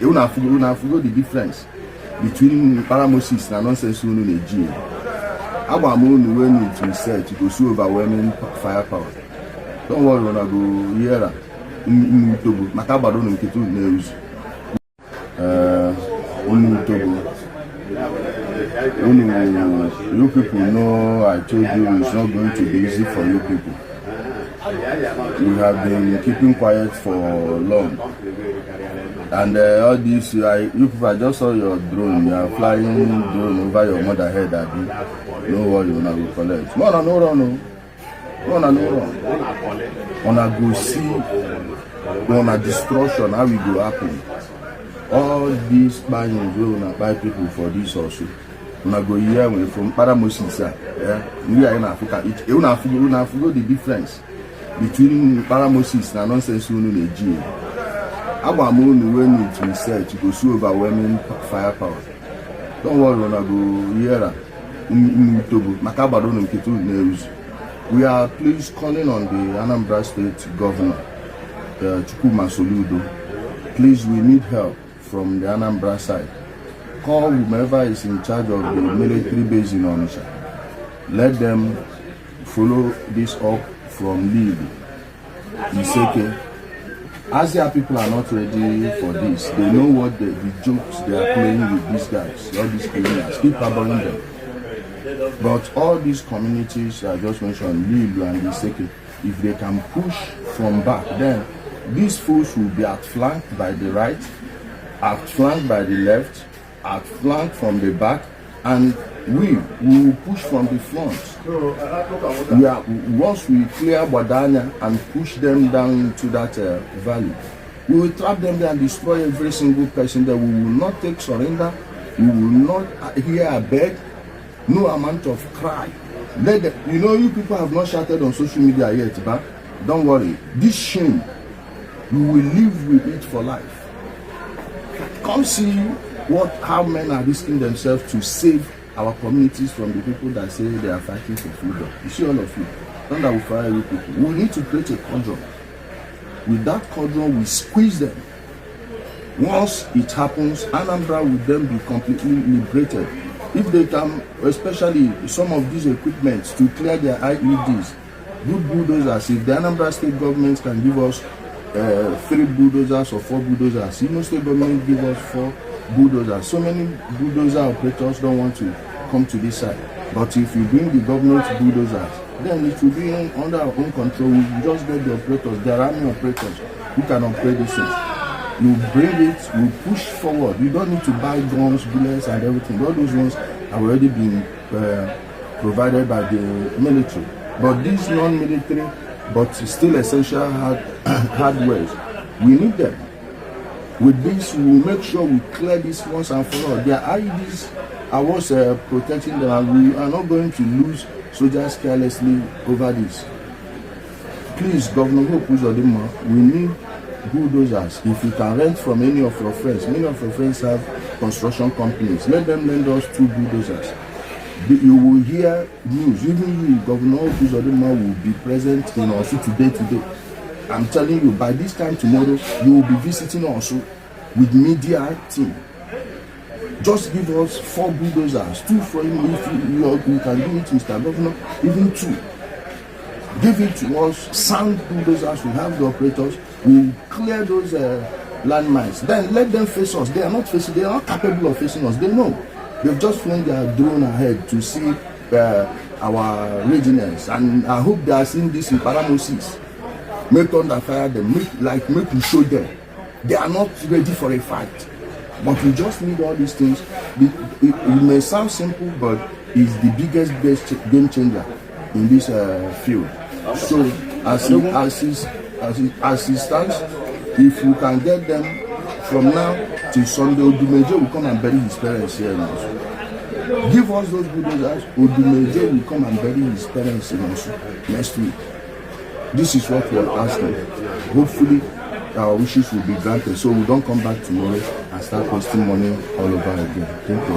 You na forgo the difference between paramosis and nonsense unu na Ijele. Agba mo unu when it research to so overwhelming firepower. Don't worry, una go hear in Togo. Maka gbado no nketu na use. Togo. You people know I told you it's not going to be easy for you people. We have been keeping quiet for long. And all this, you people, I just saw your drone. You are flying drone over your mother head. No worry, you will collect. No run. Una go see una destruction, how it go happen. All these buying will not buy people for this also. Una go hear from paramosis. We are in Africa. You na forgo the difference between paramosis and nonsense unu na Ijele. Agba mo unu when it research to so overwhelming firepower. Don't worry, una go hear in Togo. Maka gbado no nketu na use. We are please calling on the Anambra State Governor, h0o. Please, we need help from the Anambra side. Call whomever is in charge of the military base in Onitsha. Let them follow this up from Lille. Iseke. Asia people are not ready for this. They know what the jokes they are playing with these guys, all these criminals. Keep harboring them. But all these communities I just mentioned, Lille and Iseke, if they can push from back, then these fools will be outflanked by the right, outflanked by the left, outflanked from the back, and we will push from the front. Once we clear Badania and push them down into that valley, we will trap them there and destroy every single person there. We will not take surrender. We will not hear a beg. No amount of cry. You people have not shouted on social media yet, but don't worry. This shame, you will live with it for life. Come see how men are risking themselves to save our communities from the people that say they are fighting for freedom. You see all of you. Not that we fire you people. We need to create a cauldron. With that cauldron, we squeeze them. Once it happens, Anambra will then be completely liberated. If they can, especially some of these equipments to clear their IEDs, good bulldozers, if the Anambra state government can give us 3 bulldozers or 4 bulldozers, Imo state government give us 4 bulldozers. So many bulldozer operators don't want to come to this side. But if you bring the government bulldozers, then it will be under our own control. We just get the operators, there are army operators who can operate these things. You bring it, you push forward. You don't need to buy guns, bullets, and everything. All those ones have already been provided by the military. But these non-military, but still essential hardware, we need them. With this, we will make sure we clear this once and for all. Their IEDs are what's protecting them, and we are not going to lose soldiers carelessly over this. Please, Governor h0o, we need bulldozers. If you can rent from any of your friends, many of your friends have construction companies, let them lend us 2 bulldozers. You will hear news. Even you, Governor h0o, will be present in Osu today. I'm telling you, by this time tomorrow, you will be visiting Osu with media team. Just give us 4 bulldozers, 2 for him. If you can do it, Mr. Governor, even 2. Give it to us, sound bulldozers, we have the operators, we clear those landmines. Then let them face us. They are not capable of facing us. They know. They've just flown their drone ahead to see our readiness. And I hope they are seeing this in paramosis. Make thunder fire them, make we show them. They are not ready for a fight. But we just need all these things. It may sound simple, but it's the biggest game changer in this field. So as it stands, if we can get them from now till Sunday, Odumeje will come and bury his parents here now. Give us those bulldozers, Odumeje will come and bury his parents in Osu next week. This is what we are asking. Hopefully our wishes will be granted, so we don't come back tomorrow and start wasting money all over again. Thank you.